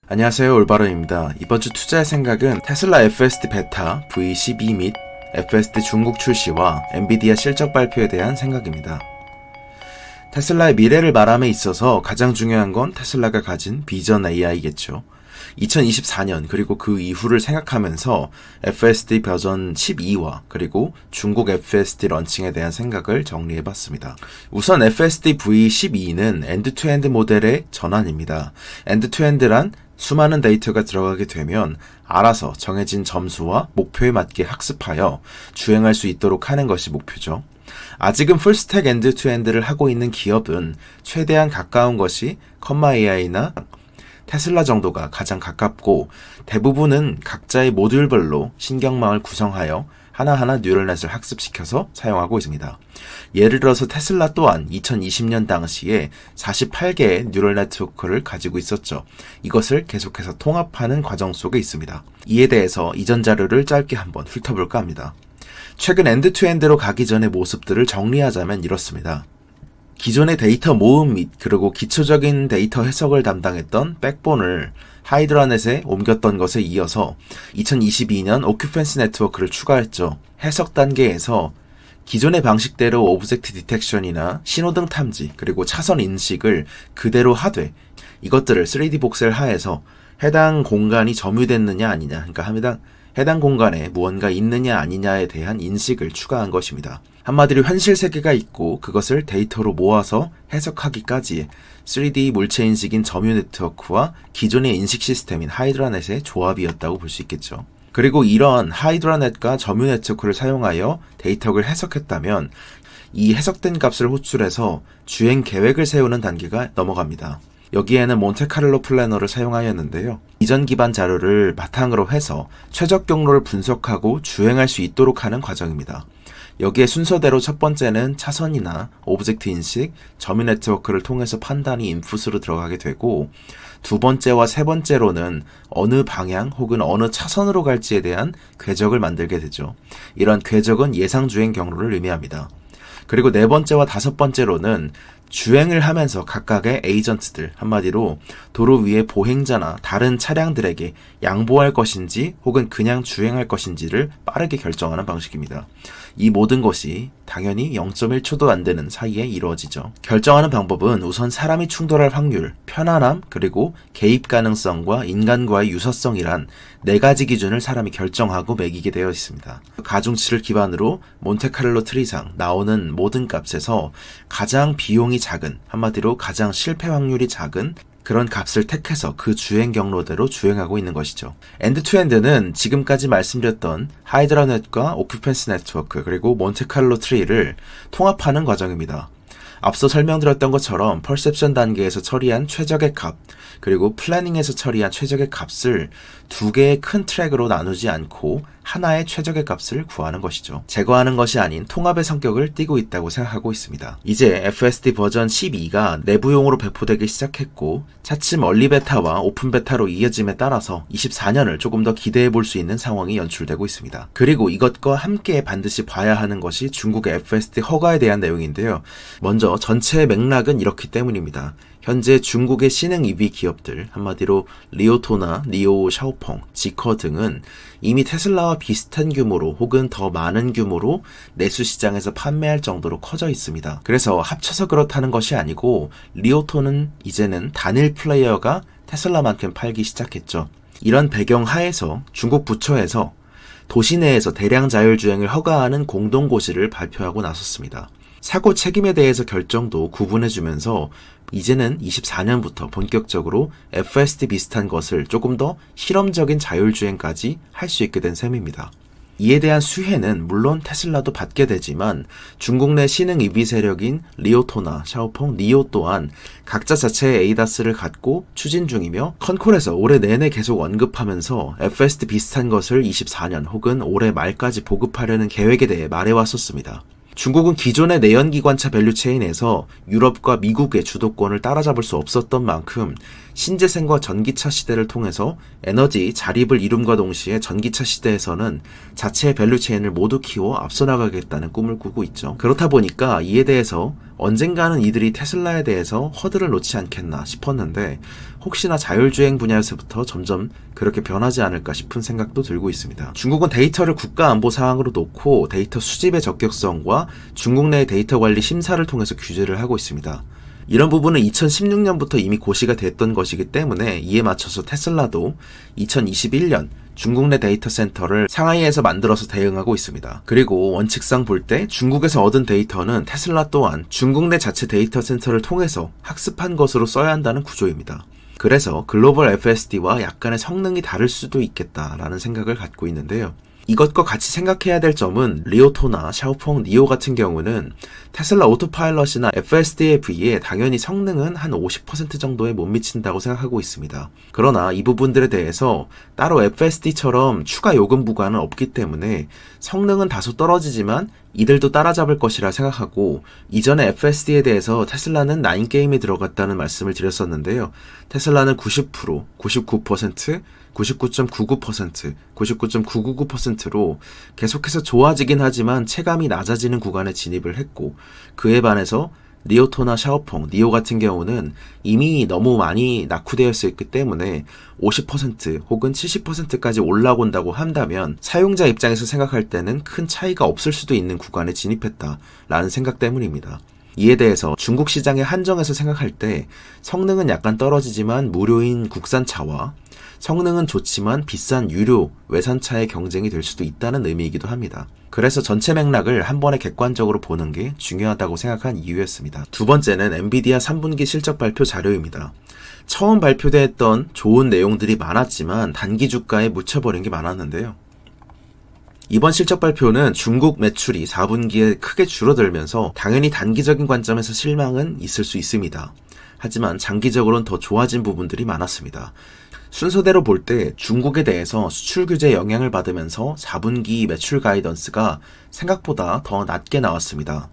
안녕하세요, 올바름입니다. 이번 주 투자의 생각은 테슬라 FSD 베타 V12 및 FSD 중국 출시와 엔비디아 실적 발표에 대한 생각입니다. 테슬라의 미래를 말함에 있어서 가장 중요한 건 테슬라가 가진 비전 AI겠죠. 2024년 그리고 그 이후를 생각하면서 FSD 버전 12와 그리고 중국 FSD 런칭에 대한 생각을 정리해봤습니다. 우선 FSD V12는 엔드-투-엔드 모델의 전환입니다. 엔드-투-엔드란 수많은 데이터가 들어가게 되면 알아서 정해진 점수와 목표에 맞게 학습하여 주행할 수 있도록 하는 것이 목표죠. 아직은 풀스택 엔드-투-엔드를 하고 있는 기업은 최대한 가까운 것이 컴마 AI나 테슬라 정도가 가장 가깝고, 대부분은 각자의 모듈별로 신경망을 구성하여 하나하나 뉴럴넷을 학습시켜서 사용하고 있습니다. 예를 들어서 테슬라 또한 2020년 당시에 48개의 뉴럴 네트워크를 가지고 있었죠. 이것을 계속해서 통합하는 과정 속에 있습니다. 이에 대해서 이전 자료를 짧게 한번 훑어볼까 합니다. 최근 엔드-투-엔드로 가기 전의 모습들을 정리하자면 이렇습니다. 기존의 데이터 모음 및 그리고 기초적인 데이터 해석을 담당했던 백본을 하이드라넷에 옮겼던 것에 이어서 2022년 오큐펜시 네트워크를 추가했죠. 해석 단계에서 기존의 방식대로 오브젝트 디텍션이나 신호등 탐지 그리고 차선 인식을 그대로 하되 이것들을 3D 복셀 하에서 해당 공간이 점유됐느냐 아니냐, 그러니까 해당 공간에 무언가 있느냐 아니냐에 대한 인식을 추가한 것입니다. 한마디로 현실 세계가 있고 그것을 데이터로 모아서 해석하기까지 3D 물체 인식인 점유 네트워크와 기존의 인식 시스템인 하이드라넷의 조합이었다고 볼 수 있겠죠. 그리고 이런 하이드라넷과 점유 네트워크를 사용하여 데이터를 해석했다면 이 해석된 값을 호출해서 주행 계획을 세우는 단계가 넘어갑니다. 여기에는 몬테카를로 플래너를 사용하였는데요. 이전 기반 자료를 바탕으로 해서 최적 경로를 분석하고 주행할 수 있도록 하는 과정입니다. 여기에 순서대로 첫 번째는 차선이나 오브젝트 인식, 점유 네트워크를 통해서 판단이 인풋으로 들어가게 되고, 두 번째와 세 번째로는 어느 방향 혹은 어느 차선으로 갈지에 대한 궤적을 만들게 되죠. 이런 궤적은 예상 주행 경로를 의미합니다. 그리고 네 번째와 다섯 번째로는 주행을 하면서 각각의 에이전트들, 한마디로 도로 위의 보행자나 다른 차량들에게 양보할 것인지 혹은 그냥 주행할 것인지를 빠르게 결정하는 방식입니다. 이 모든 것이 당연히 0.1초도 안 되는 사이에 이루어지죠. 결정하는 방법은 우선 사람이 충돌할 확률, 편안함, 그리고 개입 가능성과 인간과의 유사성이란 네 가지 기준을 사람이 결정하고 매기게 되어 있습니다. 가중치를 기반으로 몬테카를로 트리상 나오는 모든 값에서 가장 비용이 작은, 한마디로 가장 실패 확률이 작은 그런 값을 택해서 그 주행 경로대로 주행하고 있는 것이죠. 엔드-투-엔드는 지금까지 말씀드렸던 하이드라넷과 오큐펜시 네트워크 그리고 몬테카를로 트리를 통합하는 과정입니다. 앞서 설명드렸던 것처럼 퍼셉션 단계에서 처리한 최적의 값, 그리고 플래닝에서 처리한 최적의 값을 두 개의 큰 트랙으로 나누지 않고 하나의 최적의 값을 구하는 것이죠. 제거하는 것이 아닌 통합의 성격을 띠고 있다고 생각하고 있습니다. 이제 FSD 버전 12가 내부용으로 배포되기 시작했고 차츰 얼리 베타와 오픈 베타로 이어짐에 따라서 24년을 조금 더 기대해 볼 수 있는 상황이 연출되고 있습니다. 그리고 이것과 함께 반드시 봐야 하는 것이 중국의 FSD 허가에 대한 내용인데요. 먼저 전체의 맥락은 이렇기 때문입니다. 현재 중국의 신흥 EV 기업들, 한마디로 리오토나 니오, 샤오펑, 지커 등은 이미 테슬라와 비슷한 규모로 혹은 더 많은 규모로 내수 시장에서 판매할 정도로 커져 있습니다. 그래서 합쳐서 그렇다는 것이 아니고 리오토는 이제는 단일 플레이어가 테슬라만큼 팔기 시작했죠. 이런 배경 하에서 중국 부처에서 도시 내에서 대량 자율주행을 허가하는 공동고시를 발표하고 나섰습니다. 사고 책임에 대해서 결정도 구분해주면서 이제는 24년부터 본격적으로 FSD 비슷한 것을 조금 더 실험적인 자율주행까지 할 수 있게 된 셈입니다. 이에 대한 수혜는 물론 테슬라도 받게 되지만 중국 내 신흥 EV 세력인 리오토나 샤오펑, 니오 또한 각자 자체의 에이다스를 갖고 추진 중이며 컨콜에서 올해 내내 계속 언급하면서 FSD 비슷한 것을 24년 혹은 올해 말까지 보급하려는 계획에 대해 말해왔었습니다. 중국은 기존의 내연기관차 밸류체인에서 유럽과 미국의 주도권을 따라잡을 수 없었던 만큼 신재생과 전기차 시대를 통해서 에너지 자립을 이룸과 동시에 전기차 시대에서는 자체의 밸류체인을 모두 키워 앞서 나가겠다는 꿈을 꾸고 있죠. 그렇다 보니까 이에 대해서 언젠가는 이들이 테슬라에 대해서 허들을 놓지 않겠나 싶었는데 혹시나 자율주행 분야에서부터 점점 그렇게 변하지 않을까 싶은 생각도 들고 있습니다. 중국은 데이터를 국가안보 사항으로 놓고 데이터 수집의 적격성과 중국 내 데이터 관리 심사를 통해서 규제를 하고 있습니다. 이런 부분은 2016년부터 이미 고시가 됐던 것이기 때문에 이에 맞춰서 테슬라도 2021년 중국 내 데이터 센터를 상하이에서 만들어서 대응하고 있습니다. 그리고 원칙상 볼 때 중국에서 얻은 데이터는 테슬라 또한 중국 내 자체 데이터 센터를 통해서 학습한 것으로 써야 한다는 구조입니다. 그래서 글로벌 FSD와 약간의 성능이 다를 수도 있겠다라는 생각을 갖고 있는데요. 이것과 같이 생각해야 될 점은 리오토나 샤오펑 니오 같은 경우는 테슬라 오토파일럿이나 FSD에 비해 당연히 성능은 한 50% 정도에 못 미친다고 생각하고 있습니다. 그러나 이 부분들에 대해서 따로 FSD처럼 추가 요금 부과는 없기 때문에 성능은 다소 떨어지지만 이들도 따라잡을 것이라 생각하고, 이전에 FSD에 대해서 테슬라는 9게임에 들어갔다는 말씀을 드렸었는데요. 테슬라는 90%, 99%, 99.99%, 99.999%로 계속해서 좋아지긴 하지만 체감이 낮아지는 구간에 진입을 했고, 그에 반해서 리오토나 샤오펑, 니오 같은 경우는 이미 너무 많이 낙후되어 있기 때문에 50% 혹은 70%까지 올라온다고 한다면 사용자 입장에서 생각할 때는 큰 차이가 없을 수도 있는 구간에 진입했다라는 생각 때문입니다. 이에 대해서 중국 시장에 한정해서 생각할 때 성능은 약간 떨어지지만 무료인 국산차와 성능은 좋지만 비싼 유료 외산차의 경쟁이 될 수도 있다는 의미이기도 합니다. 그래서 전체 맥락을 한 번에 객관적으로 보는 게 중요하다고 생각한 이유였습니다. 두 번째는 엔비디아 3분기 실적 발표 자료입니다. 처음 발표됐던 좋은 내용들이 많았지만 단기 주가에 묻혀버린 게 많았는데요. 이번 실적 발표는 중국 매출이 4분기에 크게 줄어들면서 당연히 단기적인 관점에서 실망은 있을 수 있습니다. 하지만 장기적으로는 더 좋아진 부분들이 많았습니다. 순서대로 볼 때 중국에 대해서 수출 규제 영향을 받으면서 4분기 매출 가이던스가 생각보다 더 낮게 나왔습니다.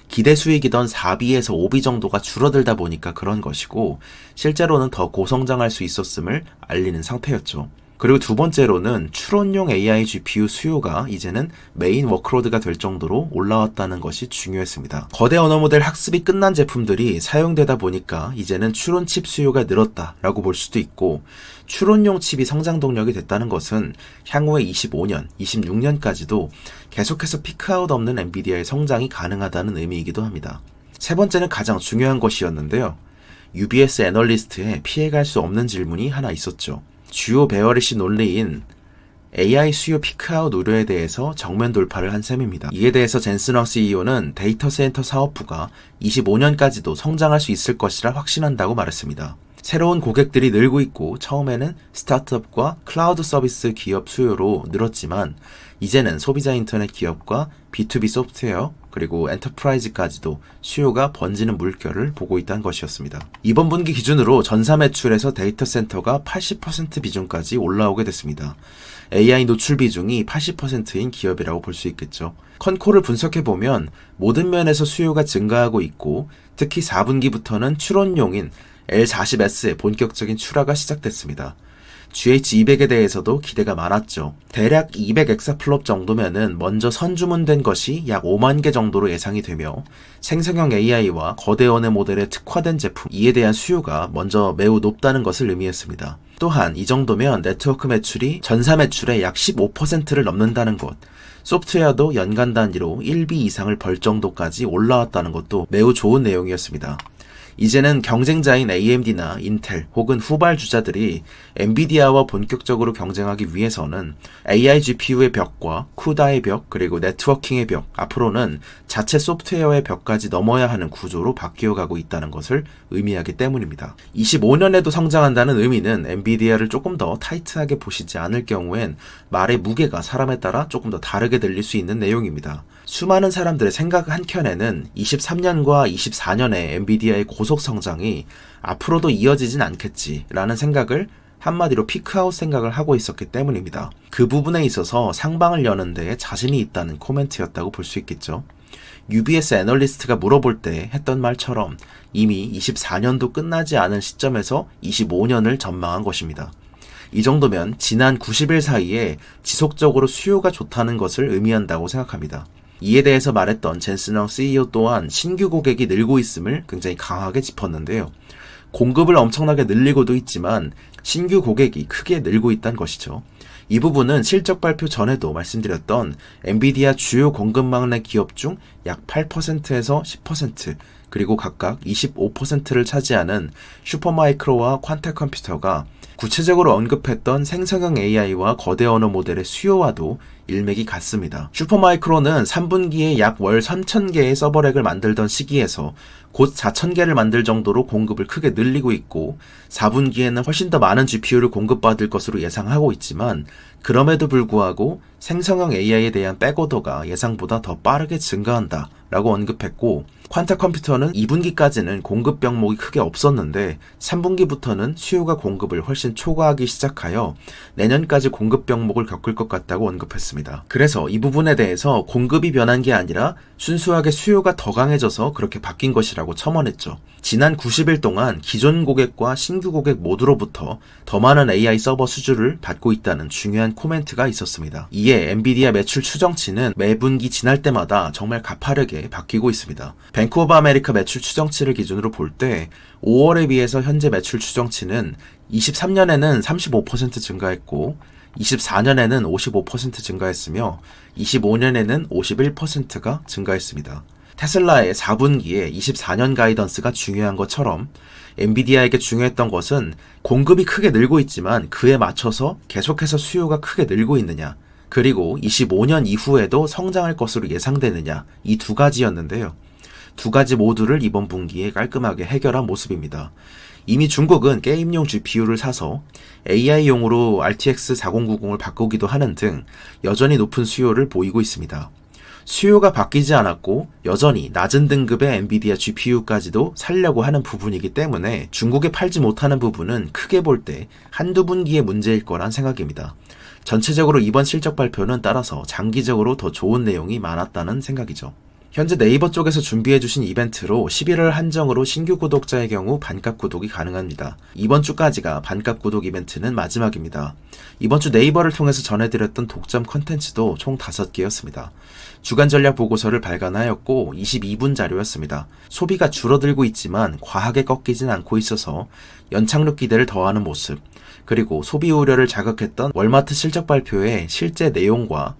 기대 수익이던 4비에서 5비 정도가 줄어들다 보니까 그런 것이고, 실제로는 더 고성장할 수 있었음을 알리는 상태였죠. 그리고 두 번째로는 추론용 AI GPU 수요가 이제는 메인 워크로드가 될 정도로 올라왔다는 것이 중요했습니다. 거대 언어 모델 학습이 끝난 제품들이 사용되다 보니까 이제는 추론 칩 수요가 늘었다라고 볼 수도 있고, 추론용 칩이 성장 동력이 됐다는 것은 향후에 25년, 26년까지도 계속해서 피크아웃 없는 엔비디아의 성장이 가능하다는 의미이기도 합니다. 세 번째는 가장 중요한 것이었는데요. UBS 애널리스트에 피해갈 수 없는 질문이 하나 있었죠. 주요 베어리시 논리인 AI 수요 피크아웃 우려에 대해서 정면 돌파를 한 셈입니다. 이에 대해서 젠슨 왕 CEO는 데이터 센터 사업부가 25년까지도 성장할 수 있을 것이라 확신한다고 말했습니다. 새로운 고객들이 늘고 있고 처음에는 스타트업과 클라우드 서비스 기업 수요로 늘었지만 이제는 소비자 인터넷 기업과 B2B 소프트웨어 그리고 엔터프라이즈까지도 수요가 번지는 물결을 보고 있다는 것이었습니다. 이번 분기 기준으로 전사 매출에서 데이터 센터가 80% 비중까지 올라오게 됐습니다. AI 노출 비중이 80%인 기업이라고 볼 수 있겠죠. 컨코를 분석해보면 모든 면에서 수요가 증가하고 있고, 특히 4분기부터는 추론용인 L40S의 본격적인 출하가 시작됐습니다. GH200에 대해서도 기대가 많았죠. 대략 200 엑사플롭 정도면은 먼저 선주문된 것이 약 5만 개 정도로 예상이 되며, 생성형 AI와 거대 언어 모델에 특화된 제품, 이에 대한 수요가 먼저 매우 높다는 것을 의미했습니다. 또한 이 정도면 네트워크 매출이 전사 매출의 약 15%를 넘는다는 것, 소프트웨어도 연간 단위로 1비 이상을 벌 정도까지 올라왔다는 것도 매우 좋은 내용이었습니다. 이제는 경쟁자인 AMD나 인텔 혹은 후발주자들이 엔비디아와 본격적으로 경쟁하기 위해서는 AI GPU의 벽과 쿠다의 벽 그리고 네트워킹의 벽, 앞으로는 자체 소프트웨어의 벽까지 넘어야 하는 구조로 바뀌어가고 있다는 것을 의미하기 때문입니다. 25년에도 성장한다는 의미는 엔비디아를 조금 더 타이트하게 보시지 않을 경우엔 말의 무게가 사람에 따라 조금 더 다르게 들릴 수 있는 내용입니다. 수많은 사람들의 생각 한켠에는 23년과 24년의 엔비디아의 고속 성장이 앞으로도 이어지진 않겠지라는 생각을, 한마디로 피크아웃 생각을 하고 있었기 때문입니다. 그 부분에 있어서 상방을 여는 데에 자신이 있다는 코멘트였다고 볼 수 있겠죠. UBS 애널리스트가 물어볼 때 했던 말처럼 이미 24년도 끝나지 않은 시점에서 25년을 전망한 것입니다. 이 정도면 지난 90일 사이에 지속적으로 수요가 좋다는 것을 의미한다고 생각합니다. 이에 대해서 말했던 젠슨 헝 CEO 또한 신규 고객이 늘고 있음을 굉장히 강하게 짚었는데요. 공급을 엄청나게 늘리고도 있지만 신규 고객이 크게 늘고 있다는 것이죠. 이 부분은 실적 발표 전에도 말씀드렸던 엔비디아 주요 공급 막내 기업 중 약 8%에서 10%, 그리고 각각 25%를 차지하는 슈퍼마이크로와 퀀타 컴퓨터가 구체적으로 언급했던 생성형 AI와 거대 언어 모델의 수요와도 일맥이 같습니다. 슈퍼마이크로는 3분기에 약 월 3,000개의 서버렉을 만들던 시기에서 곧 4,000개를 만들 정도로 공급을 크게 늘리고 있고 4분기에는 훨씬 더 많은 GPU를 공급받을 것으로 예상하고 있지만 그럼에도 불구하고 생성형 AI에 대한 백오더가 예상보다 더 빠르게 증가한다 라고 언급했고, 퀀타 컴퓨터는 2분기까지는 공급 병목이 크게 없었는데 3분기부터는 수요가 공급을 훨씬 초과하기 시작하여 내년까지 공급 병목을 겪을 것 같다고 언급했습니다. 그래서 이 부분에 대해서 공급이 변한 게 아니라 순수하게 수요가 더 강해져서 그렇게 바뀐 것이라고 첨언했죠. 지난 90일 동안 기존 고객과 신규 고객 모두로부터 더 많은 AI 서버 수주를 받고 있다는 중요한 코멘트가 있었습니다. 이에 엔비디아 매출 추정치는 매 분기 지날 때마다 정말 가파르게 바뀌고 있습니다. 뱅크 오브 아메리카 매출 추정치를 기준으로 볼 때 5월에 비해서 현재 매출 추정치는 23년에는 35% 증가했고 24년에는 55% 증가했으며 25년에는 51%가 증가했습니다. 테슬라의 4분기에 24년 가이던스가 중요한 것처럼 엔비디아에게 중요했던 것은 공급이 크게 늘고 있지만 그에 맞춰서 계속해서 수요가 크게 늘고 있느냐, 그리고 25년 이후에도 성장할 것으로 예상되느냐, 이 두 가지였는데요. 두 가지 모두를 이번 분기에 깔끔하게 해결한 모습입니다. 이미 중국은 게임용 GPU를 사서 AI용으로 RTX 4090을 바꾸기도 하는 등 여전히 높은 수요를 보이고 있습니다. 수요가 바뀌지 않았고 여전히 낮은 등급의 엔비디아 GPU까지도 살려고 하는 부분이기 때문에 중국에 팔지 못하는 부분은 크게 볼 때 한두 분기의 문제일 거란 생각입니다. 전체적으로 이번 실적 발표는 따라서 장기적으로 더 좋은 내용이 많았다는 생각이죠. 현재 네이버 쪽에서 준비해주신 이벤트로 11월 한정으로 신규 구독자의 경우 반값 구독이 가능합니다. 이번 주까지가 반값 구독 이벤트는 마지막입니다. 이번 주 네이버를 통해서 전해드렸던 독점 컨텐츠도 총 5개였습니다. 주간 전략 보고서를 발간하였고 22분 자료였습니다. 소비가 줄어들고 있지만 과하게 꺾이진 않고 있어서 연착륙 기대를 더하는 모습, 그리고 소비 우려를 자극했던 월마트 실적 발표의 실제 내용과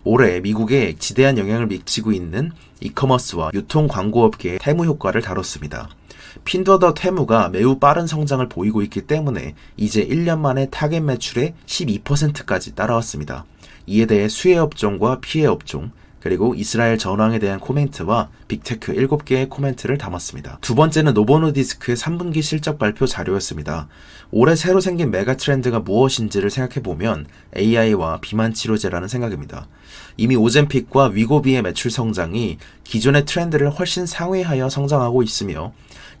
올해 미국에 지대한 영향을 미치고 있는 이커머스와 유통 광고업계의 테무 효과를 다뤘습니다. 핀더더 테무가 매우 빠른 성장을 보이고 있기 때문에 이제 1년 만에 타겟 매출의 12%까지 따라왔습니다. 이에 대해 수혜 업종과 피해 업종, 그리고 이스라엘 전황에 대한 코멘트와 빅테크 7개의 코멘트를 담았습니다. 두 번째는 노보노디스크의 3분기 실적 발표 자료였습니다. 올해 새로 생긴 메가 트렌드가 무엇인지를 생각해보면 AI와 비만 치료제라는 생각입니다. 이미 오젬픽과 위고비의 매출 성장이 기존의 트렌드를 훨씬 상회하여 성장하고 있으며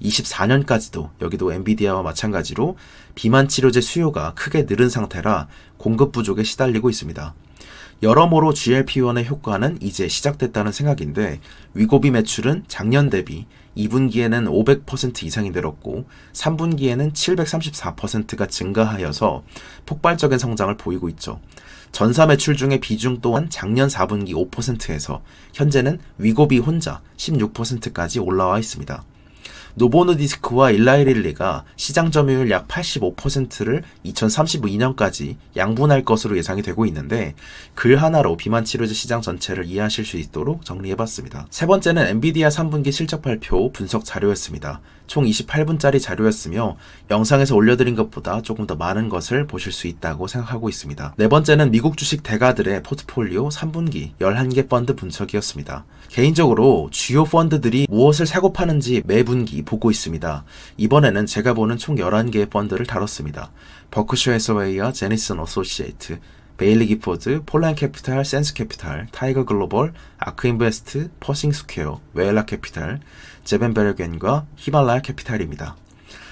24년까지도 여기도 엔비디아와 마찬가지로 비만 치료제 수요가 크게 늘은 상태라 공급 부족에 시달리고 있습니다. 여러모로 GLP-1의 효과는 이제 시작됐다는 생각인데 위고비 매출은 작년 대비 2분기에는 500% 이상이 늘었고 3분기에는 734%가 증가하여서 폭발적인 성장을 보이고 있죠. 전사 매출 중의 비중 또한 작년 4분기 5%에서 현재는 위고비 혼자 16%까지 올라와 있습니다. 노보노디스크와 일라이릴리가 시장 점유율 약 85%를 2032년까지 양분할 것으로 예상이 되고 있는데 글 하나로 비만 치료제 시장 전체를 이해하실 수 있도록 정리해봤습니다. 세 번째는 엔비디아 3분기 실적 발표 분석 자료였습니다. 총 28분짜리 자료였으며 영상에서 올려드린 것보다 조금 더 많은 것을 보실 수 있다고 생각하고 있습니다. 네 번째는 미국 주식 대가들의 포트폴리오 3분기 11개 펀드 분석이었습니다. 개인적으로 주요 펀드들이 무엇을 사고 파는지 매 분기 보고 있습니다. 이번에는 제가 보는 총 11개의 펀드를 다뤘습니다. 버크셔 해서웨이와 제니슨 어소시에이트, 베일리 기포드, 폴란 캐피탈, 센스 캐피탈, 타이거 글로벌, 아크 인베스트, 퍼싱 스퀘어, 웨일라 캐피탈, 제벤베르겐과 히말라야 캐피탈입니다.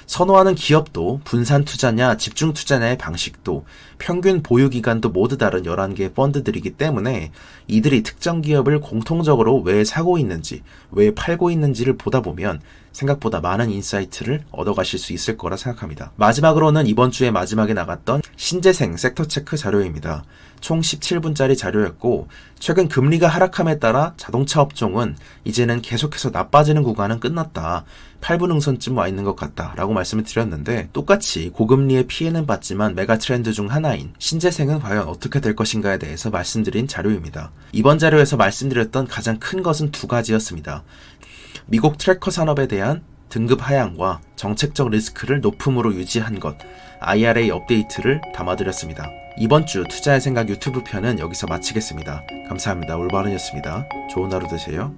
선호하는 기업도 분산 투자냐 집중 투자냐의 방식도 평균 보유 기간도 모두 다른 11개의 펀드들이기 때문에 이들이 특정 기업을 공통적으로 왜 사고 있는지, 왜 팔고 있는지를 보다 보면 생각보다 많은 인사이트를 얻어가실 수 있을 거라 생각합니다. 마지막으로는 이번 주에 마지막에 나갔던 신재생 섹터 체크 자료입니다. 총 17분짜리 자료였고 최근 금리가 하락함에 따라 자동차 업종은 이제는 계속해서 나빠지는 구간은 끝났다. 8분 응선쯤 와 있는 것 같다 라고 말씀을 드렸는데 똑같이 고금리의 피해는 받지만 메가 트렌드 중 하나인 신재생은 과연 어떻게 될 것인가에 대해서 말씀드린 자료입니다. 이번 자료에서 말씀드렸던 가장 큰 것은 두 가지였습니다. 미국 트래커 산업에 대한 등급 하향과 정책적 리스크를 높음으로 유지한 것, IRA 업데이트를 담아드렸습니다. 이번 주 투자의 생각 유튜브 편은 여기서 마치겠습니다. 감사합니다. 올바른이었습니다. 좋은 하루 되세요.